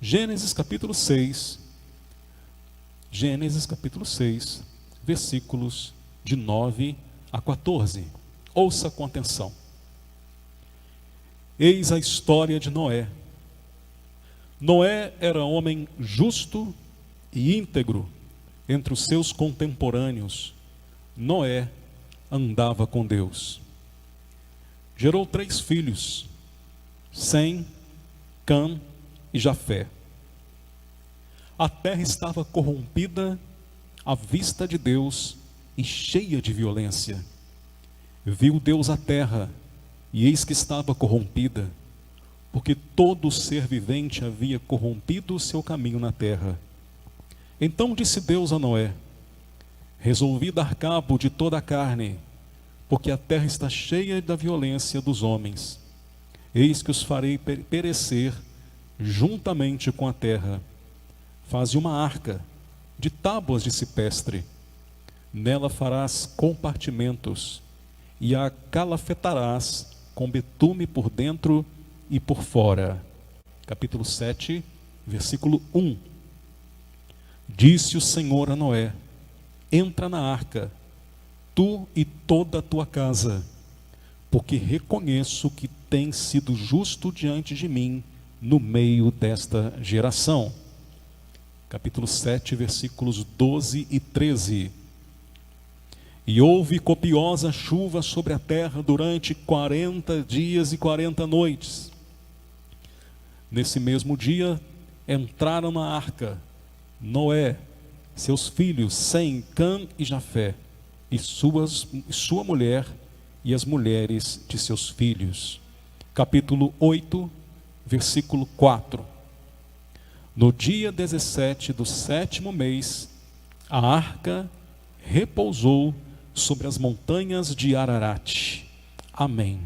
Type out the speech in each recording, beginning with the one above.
Gênesis capítulo 6, versículos de 9 a 14. Ouça com atenção. Eis a história de Noé. Noé era homem justo e íntegro entre os seus contemporâneos. Noé andava com Deus. Gerou 3 filhos, Sem, Cã e Jafé. A terra estava corrompida à vista de Deus e cheia de violência. Viu Deus a terra, e eis que estava corrompida, porque todo ser vivente havia corrompido o seu caminho na terra. Então disse Deus a Noé: resolvi dar cabo de toda a carne, porque a terra está cheia da violência dos homens. Eis que os farei perecer juntamente com a terra. Faze uma arca de tábuas de cipestre. Nela farás compartimentos, e a calafetarás com betume por dentro e por fora. Capítulo 7, versículo 1. Disse o Senhor a Noé: entra na arca, tu e toda a tua casa, porque reconheço que tens sido justo diante de mim no meio desta geração. Capítulo 7, versículos 12 e 13. E houve copiosa chuva sobre a terra durante 40 dias e 40 noites. Nesse mesmo dia, entraram na arca Noé, seus filhos Sem, Cã e Jafé, e sua mulher e as mulheres de seus filhos. Capítulo 8, versículo 4. No dia 17 do 7º mês, a arca repousou sobre as montanhas de Ararat. Amém.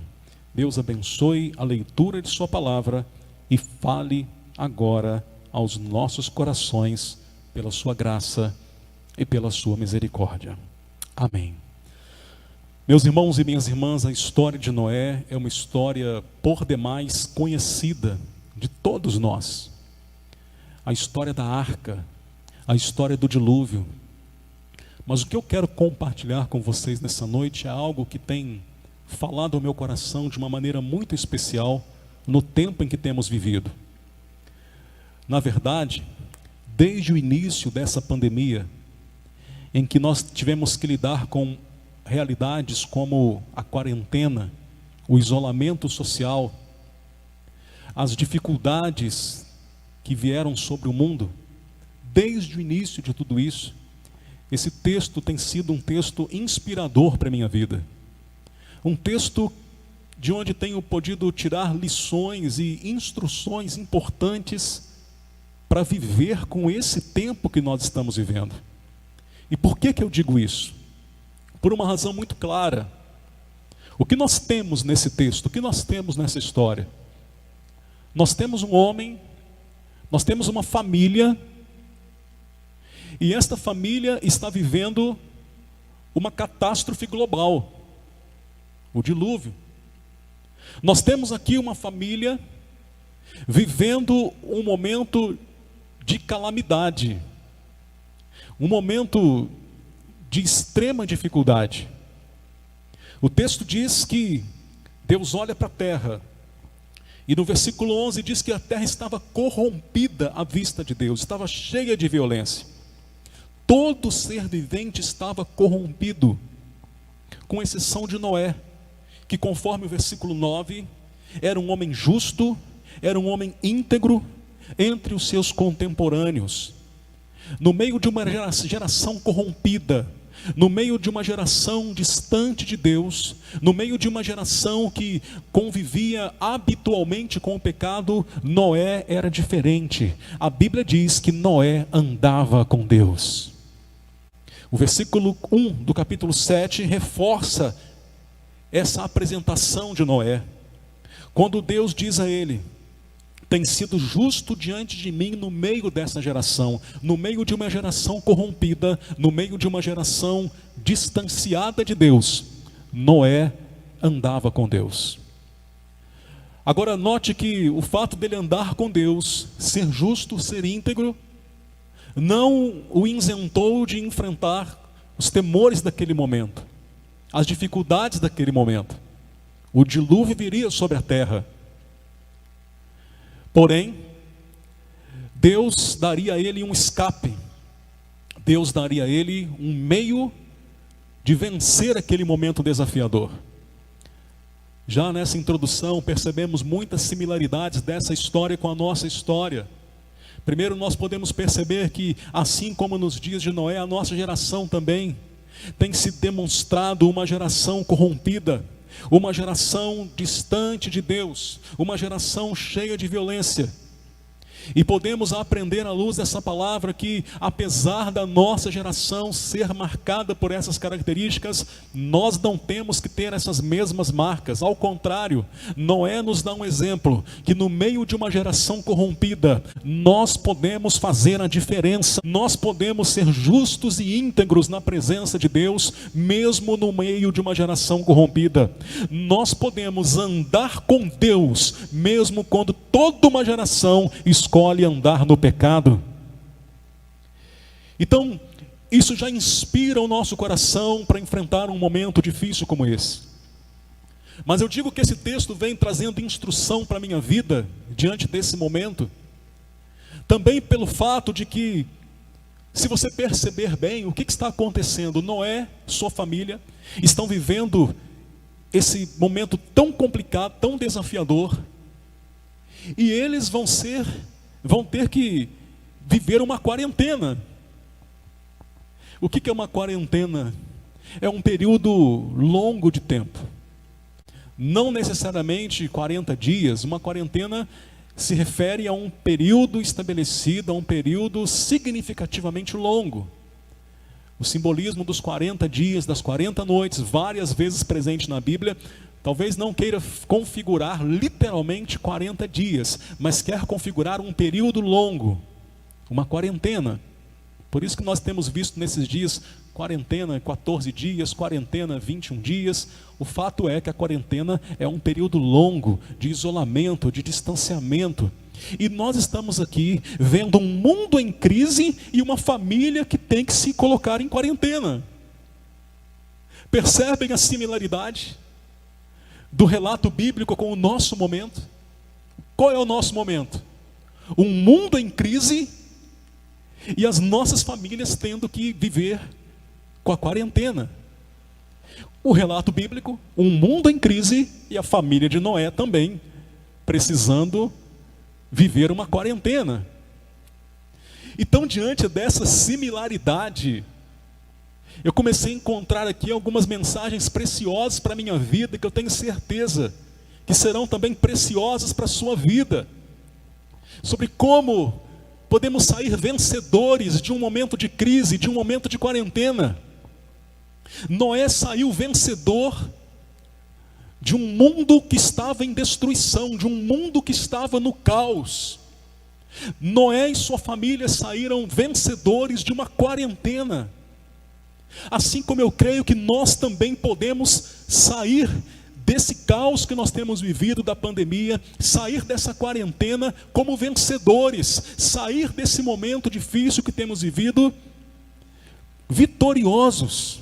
Deus abençoe a leitura de sua palavra e fale agora aos nossos corações pela sua graça e pela sua misericórdia. Amém. Meus irmãos e minhas irmãs, a história de Noé é uma história por demais conhecida de todos nós. A história da arca, a história do dilúvio. Mas o que eu quero compartilhar com vocês nessa noite é algo que tem falado ao meu coração de uma maneira muito especial no tempo em que temos vivido. Na verdade, desde o início dessa pandemia, em que nós tivemos que lidar com realidades como a quarentena, o isolamento social, as dificuldades que vieram sobre o mundo, desde o início de tudo isso, esse texto tem sido um texto inspirador para a minha vida. Um texto de onde tenho podido tirar lições e instruções importantes para viver com esse tempo que nós estamos vivendo. E por que eu digo isso? Por uma razão muito clara. O que nós temos nesse texto? O que nós temos nessa história? Nós temos um homem, nós temos uma família, e esta família está vivendo uma catástrofe global, o dilúvio. Nós temos aqui uma família vivendo um momento de calamidade, um momento de extrema dificuldade. O texto diz que Deus olha para a terra, e no versículo 11 diz que a terra estava corrompida à vista de Deus, estava cheia de violência. Todo ser vivente estava corrompido, com exceção de Noé, que conforme o versículo 9, era um homem justo, era um homem íntegro entre os seus contemporâneos. No meio de uma geração corrompida, no meio de uma geração distante de Deus, no meio de uma geração que convivia habitualmente com o pecado, Noé era diferente. A Bíblia diz que Noé andava com Deus. O versículo 1 do capítulo 7 reforça essa apresentação de Noé. Quando Deus diz a ele: tem sido justo diante de mim no meio dessa geração, no meio de uma geração corrompida, no meio de uma geração distanciada de Deus, Noé andava com Deus. Agora note que o fato dele andar com Deus, ser justo, ser íntegro, não o isentou de enfrentar os temores daquele momento, as dificuldades daquele momento. O dilúvio viria sobre a terra. Porém, Deus daria a ele um escape. Deus daria a ele um meio de vencer aquele momento desafiador. Já nessa introdução percebemos muitas similaridades dessa história com a nossa história. Primeiro, nós podemos perceber que, assim como nos dias de Noé, a nossa geração também tem se demonstrado uma geração corrompida, uma geração distante de Deus, uma geração cheia de violência. E podemos aprender à luz dessa palavra que, apesar da nossa geração ser marcada por essas características, nós não temos que ter essas mesmas marcas. Ao contrário, Noé nos dá um exemplo que no meio de uma geração corrompida, nós podemos fazer a diferença. Nós podemos ser justos e íntegros na presença de Deus, mesmo no meio de uma geração corrompida. Nós podemos andar com Deus, mesmo quando toda uma geração escolhe andar no pecado. Então, isso já inspira o nosso coração para enfrentar um momento difícil como esse. Mas eu digo que esse texto vem trazendo instrução para a minha vida, diante desse momento, também pelo fato de que, se você perceber bem, o que está acontecendo? Noé, sua família, estão vivendo esse momento tão complicado, tão desafiador, e eles vão ter que viver uma quarentena. O que é uma quarentena? É um período longo de tempo. Não necessariamente 40 dias. Uma quarentena se refere a um período estabelecido, a um período significativamente longo. O simbolismo dos 40 dias, das 40 noites, várias vezes presente na Bíblia, talvez não queira configurar literalmente 40 dias, mas quer configurar um período longo, uma quarentena. Por isso que nós temos visto nesses dias, quarentena 14 dias, quarentena 21 dias. O fato é que a quarentena é um período longo de isolamento, de distanciamento. E nós estamos aqui vendo um mundo em crise e uma família que tem que se colocar em quarentena. Percebem a similaridade do relato bíblico com o nosso momento? Qual é o nosso momento? Um mundo em crise e as nossas famílias tendo que viver com a quarentena. O relato bíblico, um mundo em crise e a família de Noé também precisando viver uma quarentena. Então, diante dessa similaridade, eu comecei a encontrar aqui algumas mensagens preciosas para a minha vida, que eu tenho certeza que serão também preciosas para a sua vida, sobre como podemos sair vencedores de um momento de crise, de um momento de quarentena. Noé saiu vencedor de um mundo que estava em destruição, de um mundo que estava no caos. Noé e sua família saíram vencedores de uma quarentena. Assim como eu creio que nós também podemos sair desse caos que nós temos vivido da pandemia, sair dessa quarentena como vencedores, sair desse momento difícil que temos vivido vitoriosos.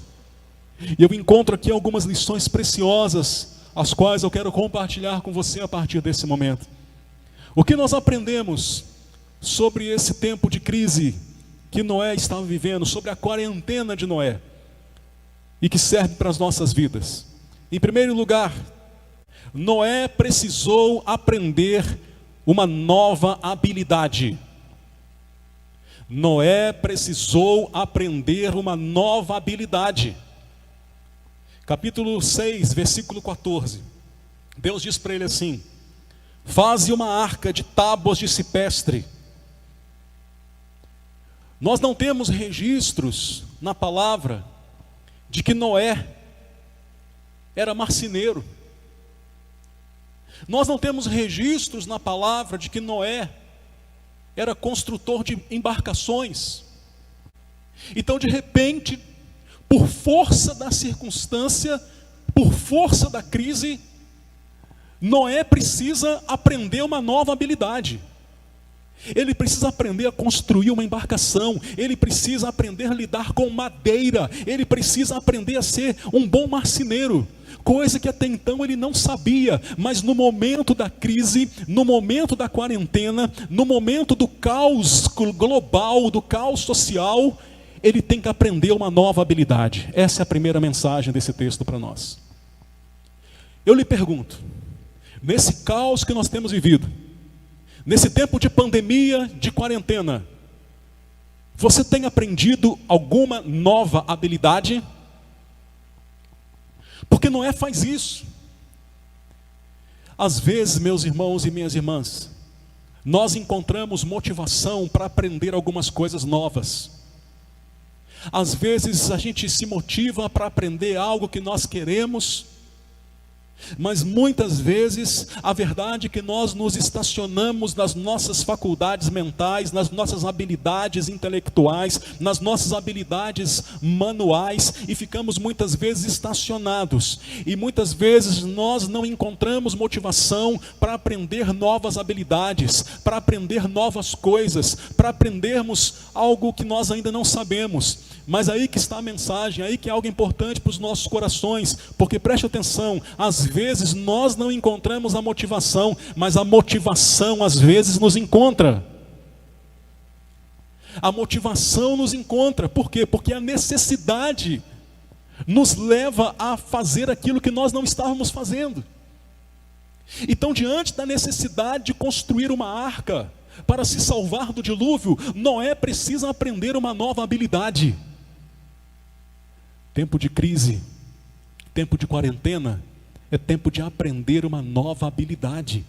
E eu encontro aqui algumas lições preciosas, as quais eu quero compartilhar com você a partir desse momento. O que nós aprendemos sobre esse tempo de crise que Noé estava vivendo, sobre a quarentena de Noé, e que serve para as nossas vidas? Em primeiro lugar, Noé precisou aprender uma nova habilidade. Noé precisou aprender uma nova habilidade. Capítulo 6, versículo 14. Deus diz para ele assim: faze uma arca de tábuas de cipestre. Nós não temos registros na palavra de que Noé era marceneiro. Nós não temos registros na palavra de que Noé era construtor de embarcações. Então, de repente, por força da circunstância, por força da crise, Noé precisa aprender uma nova habilidade. Ele precisa aprender a construir uma embarcação. Ele precisa aprender a lidar com madeira. Ele precisa aprender a ser um bom marceneiro. Coisa que até então ele não sabia. Mas no momento da crise, no momento da quarentena, no momento do caos global, do caos social, ele tem que aprender uma nova habilidade. Essa é a primeira mensagem desse texto para nós. Eu lhe pergunto, nesse caos que nós temos vivido, nesse tempo de pandemia, de quarentena, você tem aprendido alguma nova habilidade? Porque Noé faz isso. Às vezes, meus irmãos e minhas irmãs, nós encontramos motivação para aprender algumas coisas novas. Às vezes a gente se motiva para aprender algo que nós queremos, mas muitas vezes a verdade é que nós nos estacionamos nas nossas faculdades mentais, nas nossas habilidades intelectuais, nas nossas habilidades manuais, e ficamos muitas vezes estacionados, e muitas vezes nós não encontramos motivação para aprender novas habilidades, para aprender novas coisas, para aprendermos algo que nós ainda não sabemos. Mas aí que está a mensagem, aí que é algo importante para os nossos corações, porque preste atenção, às vezes nós não encontramos a motivação, mas a motivação às vezes nos encontra. A motivação nos encontra, por quê? Porque a necessidade nos leva a fazer aquilo que nós não estávamos fazendo. Então, diante da necessidade de construir uma arca para se salvar do dilúvio, Noé precisa aprender uma nova habilidade. Tempo de crise, tempo de quarentena, é tempo de aprender uma nova habilidade.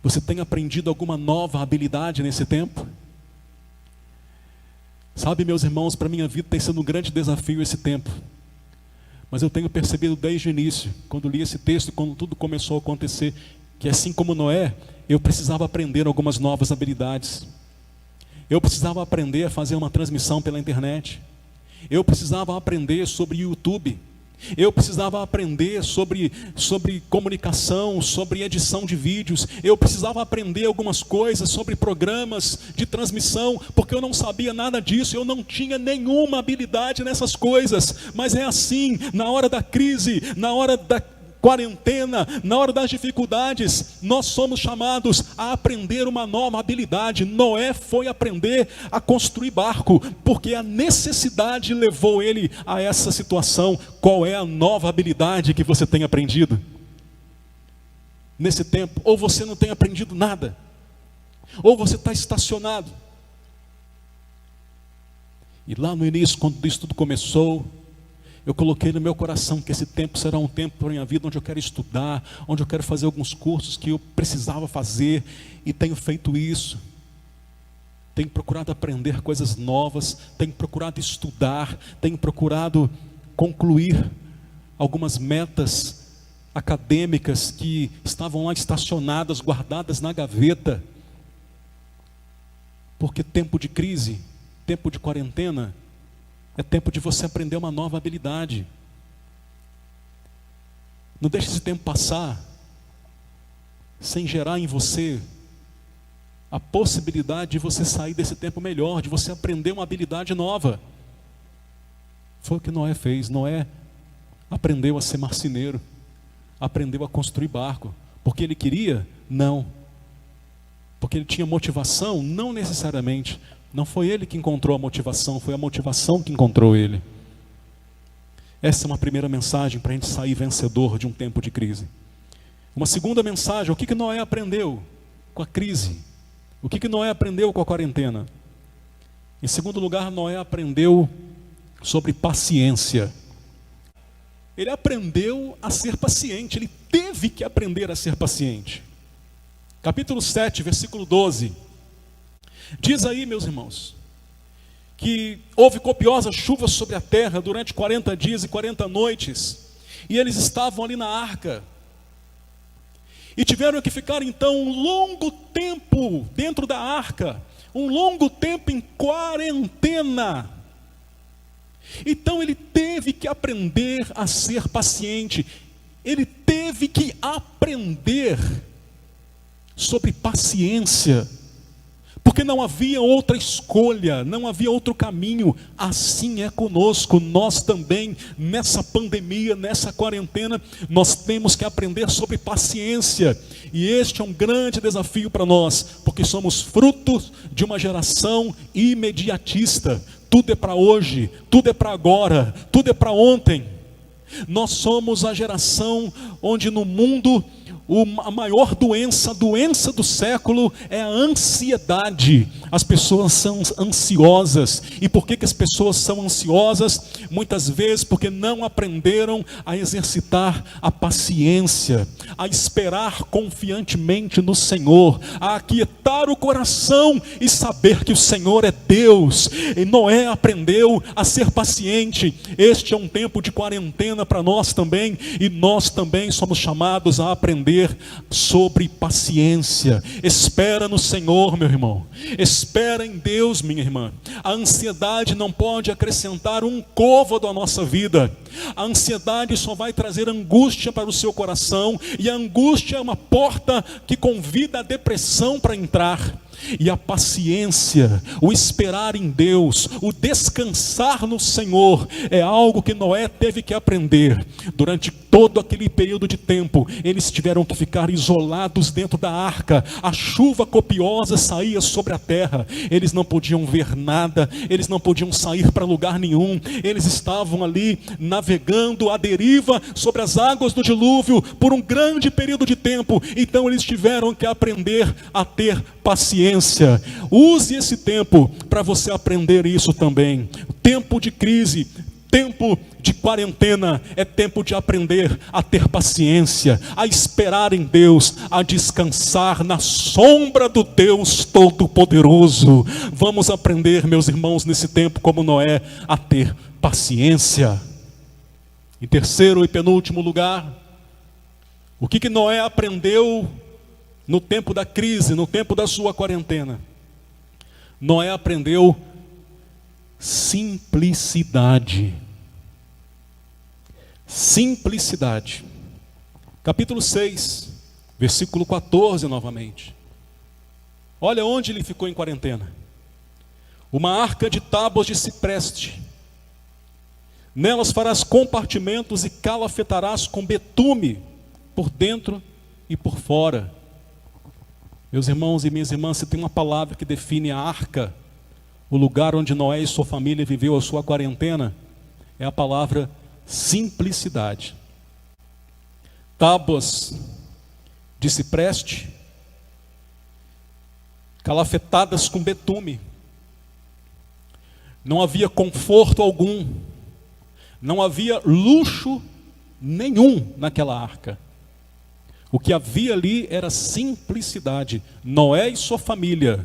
Você tem aprendido alguma nova habilidade nesse tempo? Sabe, meus irmãos, para a minha vida tem sido um grande desafio esse tempo. Mas eu tenho percebido desde o início, quando li esse texto, quando tudo começou a acontecer, que assim como Noé, eu precisava aprender algumas novas habilidades. Eu precisava aprender a fazer uma transmissão pela internet. Eu precisava aprender sobre YouTube. Eu precisava aprender sobre comunicação, sobre edição de vídeos. Eu precisava aprender algumas coisas sobre programas de transmissão, porque eu não sabia nada disso, eu não tinha nenhuma habilidade nessas coisas. Mas é assim, na hora da crise, na hora da quarentena, na hora das dificuldades, nós somos chamados a aprender uma nova habilidade. Noé foi aprender a construir barco, porque a necessidade levou ele a essa situação. Qual é a nova habilidade que você tem aprendido nesse tempo? Ou você não tem aprendido nada, ou você está estacionado. E lá no início, quando isso tudo começou, eu coloquei no meu coração que esse tempo será um tempo para a minha vida onde eu quero estudar, onde eu quero fazer alguns cursos que eu precisava fazer, e tenho feito isso. Tenho procurado aprender coisas novas, tenho procurado estudar, tenho procurado concluir algumas metas acadêmicas que estavam lá estacionadas, guardadas na gaveta. Porque tempo de crise, tempo de quarentena, é tempo de você aprender uma nova habilidade. Não deixe esse tempo passar sem gerar em você a possibilidade de você sair desse tempo melhor, de você aprender uma habilidade nova. Foi o que Noé fez. Noé aprendeu a ser marceneiro, aprendeu a construir barco. Porque ele queria? Não. Porque ele tinha motivação? Não necessariamente. Não foi ele que encontrou a motivação, foi a motivação que encontrou ele. Essa é uma primeira mensagem para a gente sair vencedor de um tempo de crise. Uma segunda mensagem, o que Noé aprendeu com a crise? O que Noé aprendeu com a quarentena? Em segundo lugar, Noé aprendeu sobre paciência. Ele aprendeu a ser paciente, ele teve que aprender a ser paciente. Capítulo 7, versículo 12. Diz aí, meus irmãos, que houve copiosas chuvas sobre a terra durante 40 dias e 40 noites, e eles estavam ali na arca, e tiveram que ficar então um longo tempo dentro da arca, um longo tempo em quarentena. Então ele teve que aprender a ser paciente. ele teve que aprender sobre paciência, porque não havia outra escolha, não havia outro caminho. Assim é conosco, nós também, nessa pandemia, nessa quarentena, nós temos que aprender sobre paciência, e este é um grande desafio para nós, porque somos frutos de uma geração imediatista. Tudo é para hoje, tudo é para agora, tudo é para ontem. Nós somos a geração onde no mundo a maior doença, a doença do século é a ansiedade. As pessoas são ansiosas. E por que as pessoas são ansiosas? Muitas vezes porque não aprenderam a exercitar a paciência, a esperar confiantemente no Senhor, a aquietar o coração e saber que o Senhor é Deus. E Noé aprendeu a ser paciente. Este é um tempo de quarentena para nós também, e nós também somos chamados a aprender sobre paciência. Espera no Senhor, meu irmão. Espera em Deus, minha irmã. A ansiedade não pode acrescentar um côvado à nossa vida. A ansiedade só vai trazer angústia para o seu coração, e a angústia é uma porta que convida a depressão para entrar. E a paciência, o esperar em Deus, o descansar no Senhor, é algo que Noé teve que aprender. Durante todo aquele período de tempo, eles tiveram que ficar isolados dentro da arca. A chuva copiosa saía sobre a terra, eles não podiam ver nada, eles não podiam sair para lugar nenhum. Eles estavam ali navegando à deriva sobre as águas do dilúvio por um grande período de tempo. Então eles tiveram que aprender a ter paciência. Use esse tempo para você aprender isso também. Tempo de crise, tempo de quarentena, é tempo de aprender a ter paciência, a esperar em Deus, a descansar na sombra do Deus Todo-Poderoso. Vamos aprender, meus irmãos, nesse tempo, como Noé, a ter paciência. Em terceiro e penúltimo lugar, o que Noé aprendeu no tempo da crise, no tempo da sua quarentena? Noé aprendeu simplicidade. Simplicidade. Capítulo 6, versículo 14 novamente. Olha onde ele ficou em quarentena. Uma arca de tábuas de cipreste. Nelas farás compartimentos e calafetarás com betume por dentro e por fora. Meus irmãos e minhas irmãs, se tem uma palavra que define a arca, o lugar onde Noé e sua família viveu a sua quarentena, é a palavra simplicidade. Tábuas de cipreste, calafetadas com betume. Não havia conforto algum, não havia luxo nenhum naquela arca. O que havia ali era simplicidade. Noé e sua família,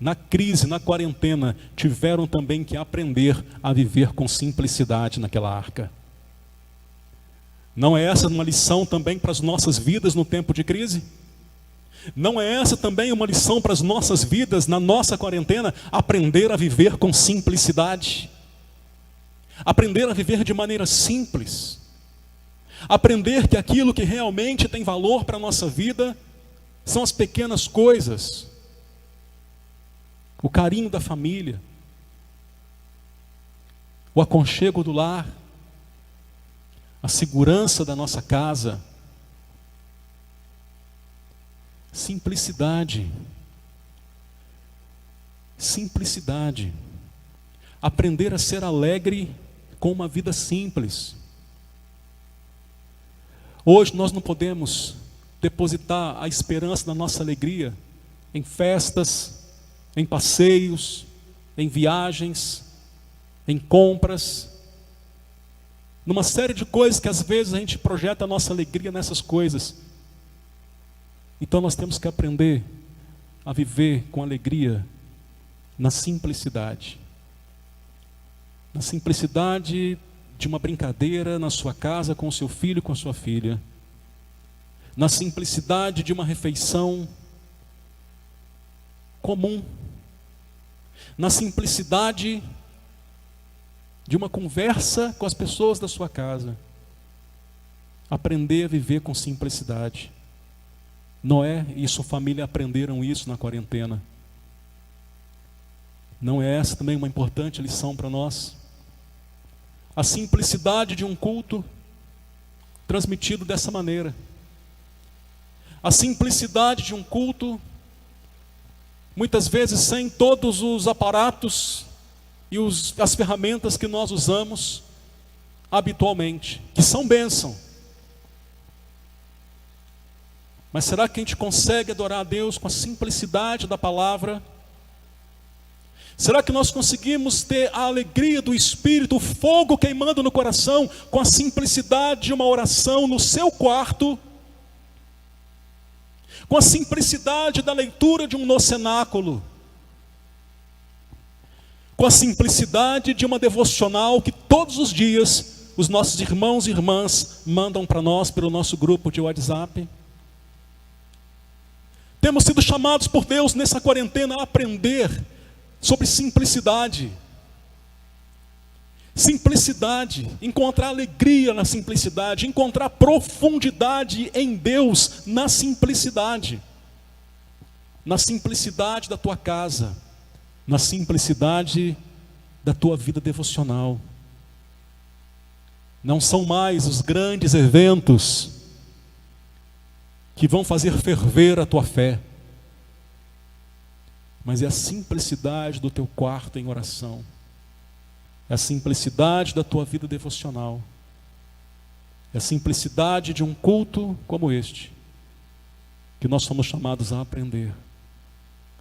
na crise, na quarentena, tiveram também que aprender a viver com simplicidade naquela arca. Não é essa uma lição também para as nossas vidas no tempo de crise? Não é essa também uma lição para as nossas vidas na nossa quarentena? Aprender a viver com simplicidade. Aprender a viver de maneira simples. Aprender que aquilo que realmente tem valor para a nossa vida são as pequenas coisas. O carinho da família, o aconchego do lar, a segurança da nossa casa. Simplicidade. Simplicidade. Aprender a ser alegre com uma vida simples. Hoje nós não podemos depositar a esperança da nossa alegria em festas, em passeios, em viagens, em compras, numa série de coisas que às vezes a gente projeta a nossa alegria nessas coisas. Então nós temos que aprender a viver com alegria na simplicidade. Na simplicidade de uma brincadeira na sua casa com o seu filho e com a sua filha. Na simplicidade de uma refeição comum. Na simplicidade de uma conversa com as pessoas da sua casa. Aprender a viver com simplicidade. Noé e sua família aprenderam isso na quarentena. Não é essa também uma importante lição para nós? A simplicidade de um culto transmitido dessa maneira. A simplicidade de um culto, muitas vezes sem todos os aparatos e as ferramentas que nós usamos habitualmente, que são bênção. Mas será que a gente consegue adorar a Deus com a simplicidade da palavra? Será que nós conseguimos ter a alegria do Espírito, o fogo queimando no coração, com a simplicidade de uma oração no seu quarto? Com a simplicidade da leitura de um nocenáculo? Com a simplicidade de uma devocional que todos os dias os nossos irmãos e irmãs mandam para nós pelo nosso grupo de WhatsApp? Temos sido chamados por Deus nessa quarentena a aprender sobre simplicidade. Simplicidade, encontrar alegria na simplicidade, encontrar profundidade em Deus na simplicidade. Na simplicidade da tua casa, na simplicidade da tua vida devocional. Não são mais os grandes eventos que vão fazer ferver a tua fé, mas é a simplicidade do teu quarto em oração, é a simplicidade da tua vida devocional, é a simplicidade de um culto como este, que nós somos chamados a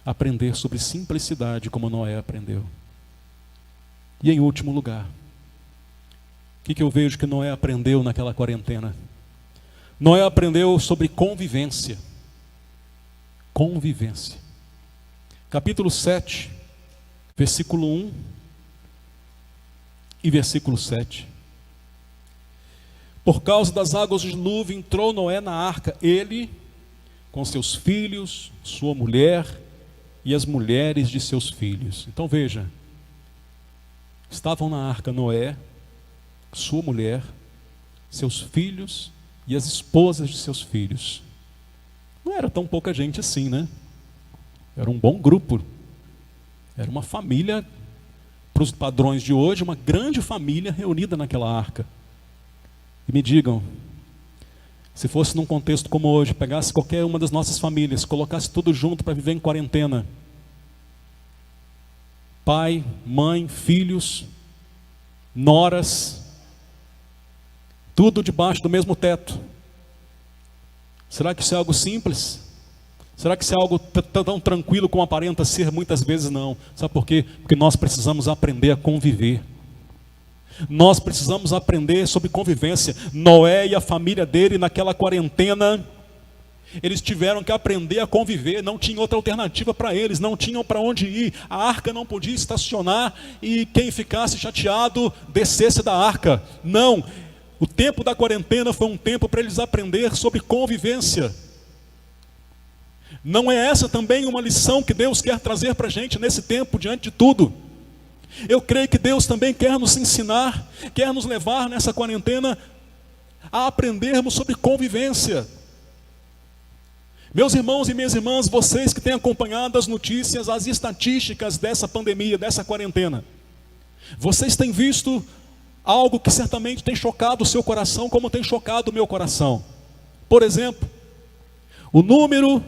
aprender sobre simplicidade como Noé aprendeu. E em último lugar, o que eu vejo que Noé aprendeu naquela quarentena? Noé aprendeu sobre convivência. Convivência. Capítulo 7, versículo 1 e versículo 7. Por causa das águas do dilúvio entrou Noé na arca, ele, com seus filhos, sua mulher e as mulheres de seus filhos. Então veja, estavam na arca Noé, sua mulher, seus filhos e as esposas de seus filhos. Não era tão pouca gente assim, né? Era um bom grupo. Era uma família, para os padrões de hoje, uma grande família reunida naquela arca. E me digam, se fosse num contexto como hoje, pegasse qualquer uma das nossas famílias, colocasse tudo junto para viver em quarentena. Pai, mãe, filhos, noras, tudo debaixo do mesmo teto. Será que isso é algo simples? Será que isso é algo tão tranquilo como aparenta ser? Muitas vezes não. Sabe por quê? Porque nós precisamos aprender a conviver. Nós precisamos aprender sobre convivência. Noé e a família dele naquela quarentena, eles tiveram que aprender a conviver. Não tinha outra alternativa para eles, não tinham para onde ir. A arca não podia estacionar e quem ficasse chateado descesse da arca. Não. O tempo da quarentena foi um tempo para eles aprender sobre convivência. Não é essa também uma lição que Deus quer trazer para a gente nesse tempo, diante de tudo? Eu creio que Deus também quer nos ensinar, quer nos levar nessa quarentena a aprendermos sobre convivência. Meus irmãos e minhas irmãs, vocês que têm acompanhado as notícias, as estatísticas dessa pandemia, dessa quarentena, vocês têm visto algo que certamente tem chocado o seu coração, como tem chocado o meu coração. Por exemplo, o número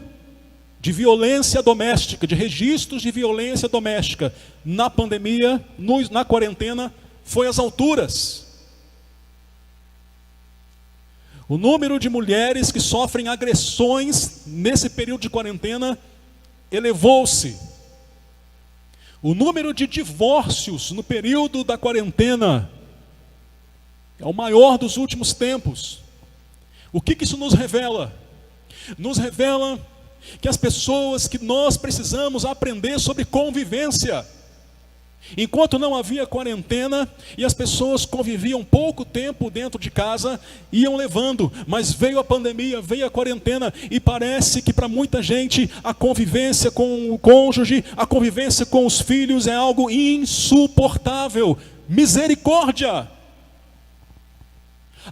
de violência doméstica, de registros de violência doméstica na pandemia, na quarentena, foi às alturas. O número de mulheres que sofrem agressões nesse período de quarentena elevou-se. O número de divórcios no período da quarentena é o maior dos últimos tempos. O que isso nos revela? Nos revela que as pessoas, que nós precisamos aprender sobre convivência. Enquanto não havia quarentena e as pessoas conviviam pouco tempo dentro de casa, iam levando, mas veio a pandemia, veio a quarentena e parece que para muita gente a convivência com o cônjuge, a convivência com os filhos é algo insuportável. Misericórdia!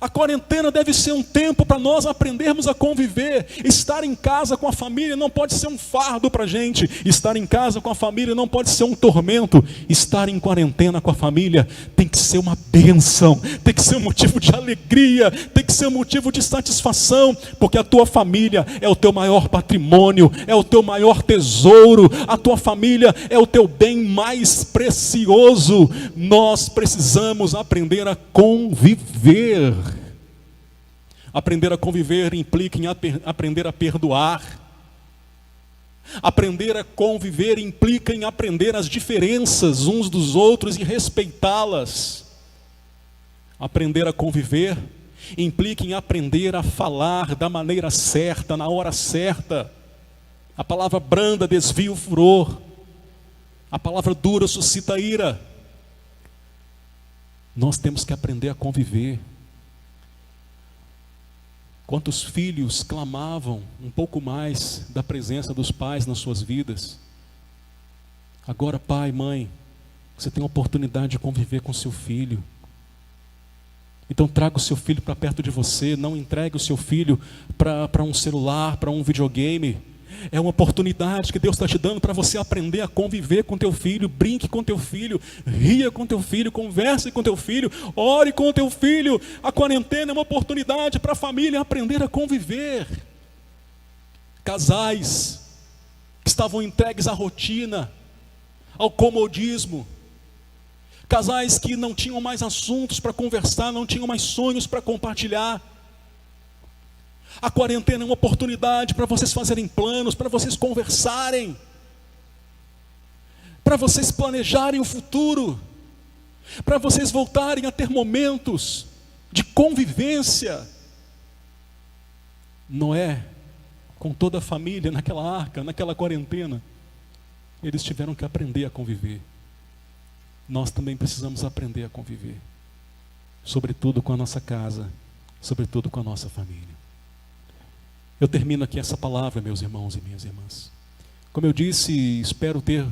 A quarentena deve ser um tempo para nós aprendermos a conviver. Estar em casa com a família não pode ser um fardo para a gente. Estar em casa com a família não pode ser um tormento. Estar em quarentena com a família tem que ser uma bênção, tem que ser um motivo de alegria, tem que ser um motivo de satisfação, porque a tua família é o teu maior patrimônio, é o teu maior tesouro. A tua família é o teu bem mais precioso. Nós precisamos aprender a conviver. Aprender a conviver implica em aprender a perdoar. Aprender a conviver implica em aprender as diferenças uns dos outros e respeitá-las. Aprender a conviver implica em aprender a falar da maneira certa, na hora certa. A palavra branda desvia o furor. A palavra dura suscita ira. Nós temos que aprender a conviver. Quantos filhos clamavam um pouco mais da presença dos pais nas suas vidas? Agora, pai, mãe, você tem a oportunidade de conviver com seu filho. Então traga o seu filho para perto de você, não entregue o seu filho para um celular, para um videogame. É uma oportunidade que Deus está te dando para você aprender a conviver com teu filho. Brinque com teu filho, ria com teu filho, converse com teu filho, ore com teu filho. A quarentena é uma oportunidade para a família aprender a conviver. Casais que estavam entregues à rotina, ao comodismo. Casais que não tinham mais assuntos para conversar, não tinham mais sonhos para compartilhar. A quarentena é uma oportunidade para vocês fazerem planos, para vocês conversarem, para vocês planejarem o futuro, para vocês voltarem a ter momentos de convivência. Noé, com toda a família naquela arca, naquela quarentena, eles tiveram que aprender a conviver. Nós também precisamos aprender a conviver, sobretudo com a nossa casa, sobretudo com a nossa família. Eu termino aqui essa palavra, meus irmãos e minhas irmãs. Como eu disse, espero ter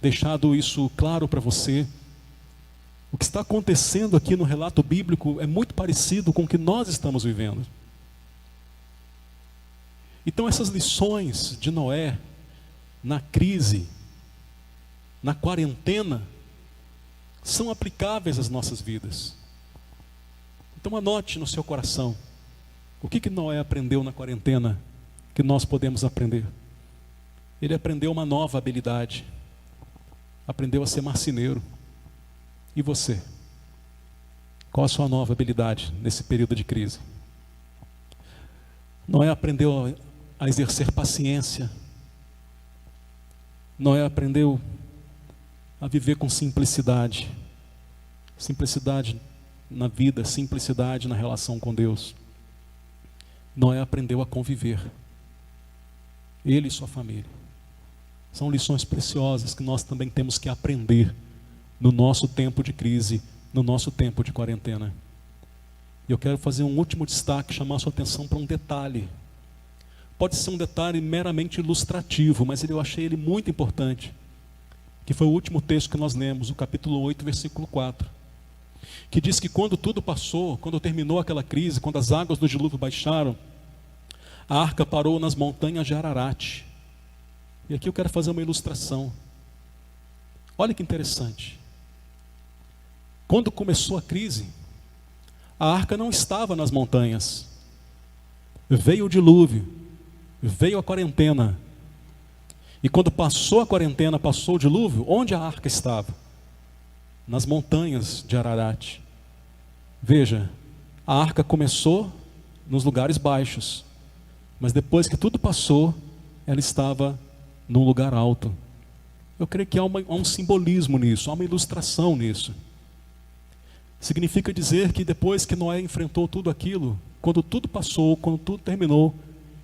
deixado isso claro para você. O que está acontecendo aqui no relato bíblico é muito parecido com o que nós estamos vivendo. Então essas lições de Noé, na crise, na quarentena, são aplicáveis às nossas vidas. Então anote no seu coração. O que Noé aprendeu na quarentena que nós podemos aprender? Ele aprendeu uma nova habilidade. Aprendeu a ser marceneiro. E você? Qual a sua nova habilidade nesse período de crise? Noé aprendeu a exercer paciência. Noé aprendeu a viver com simplicidade. Simplicidade na vida, simplicidade na relação com Deus. Noé aprendeu a conviver. Ele e sua família. São lições preciosas que nós também temos que aprender no nosso tempo de crise, no nosso tempo de quarentena. E eu quero fazer um último destaque, chamar a sua atenção para um detalhe. Pode ser um detalhe meramente ilustrativo, mas eu achei ele muito importante. Que foi o último texto que nós lemos, o capítulo 8, versículo 4. Que diz que quando tudo passou, quando terminou aquela crise, quando as águas do dilúvio baixaram, a arca parou nas montanhas de Ararat. E aqui eu quero fazer uma ilustração. Olha que interessante. Quando começou a crise, a arca não estava nas montanhas. Veio o dilúvio, veio a quarentena. E quando passou a quarentena, passou o dilúvio, onde a arca estava? Nas montanhas de Ararat. Veja, a arca começou nos lugares baixos, mas depois que tudo passou, ela estava num lugar alto. Eu creio que há um simbolismo nisso, há uma ilustração nisso. Significa dizer que depois que Noé enfrentou tudo aquilo, quando tudo passou, quando tudo terminou,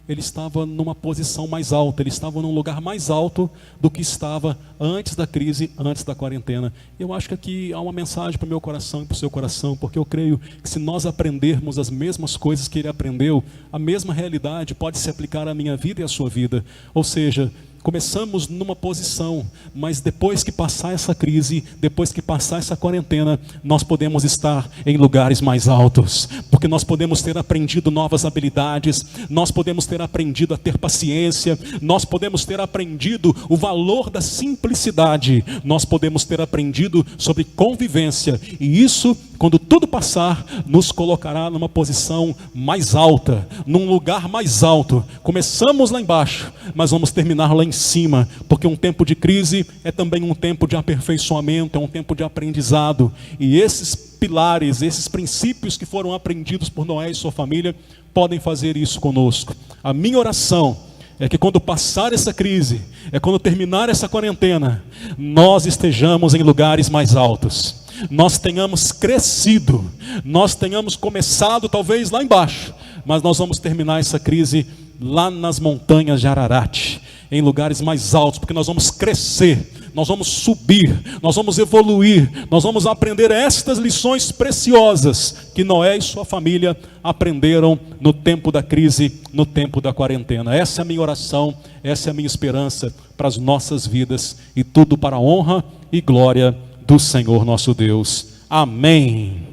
ele estava numa posição mais alta, ele estava num lugar mais alto do que estava antes da crise, antes da quarentena. Eu acho que aqui há uma mensagem para o meu coração e para o seu coração, porque eu creio que se nós aprendermos as mesmas coisas que ele aprendeu, a mesma realidade pode se aplicar à minha vida e à sua vida. Ou seja, começamos numa posição, mas depois que passar essa crise, depois que passar essa quarentena, nós podemos estar em lugares mais altos, porque nós podemos ter aprendido novas habilidades, nós podemos ter aprendido a ter paciência, nós podemos ter aprendido o valor da simplicidade, nós podemos ter aprendido sobre convivência, e isso, quando tudo passar, nos colocará numa posição mais alta, num lugar mais alto. Começamos lá embaixo, mas vamos terminar lá em cima, porque um tempo de crise é também um tempo de aperfeiçoamento, é um tempo de aprendizado, e esses pilares, esses princípios que foram aprendidos por Noé e sua família, podem fazer isso conosco. A minha oração é que quando passar essa crise, é quando terminar essa quarentena, nós estejamos em lugares mais altos, nós tenhamos crescido, nós tenhamos começado talvez lá embaixo, mas nós vamos terminar essa crise lá nas montanhas de Ararat, em lugares mais altos, porque nós vamos crescer, nós vamos subir, nós vamos evoluir, nós vamos aprender estas lições preciosas que Noé e sua família aprenderam no tempo da crise, no tempo da quarentena. Essa é a minha oração, essa é a minha esperança para as nossas vidas, e tudo para a honra e glória do Senhor nosso Deus. Amém.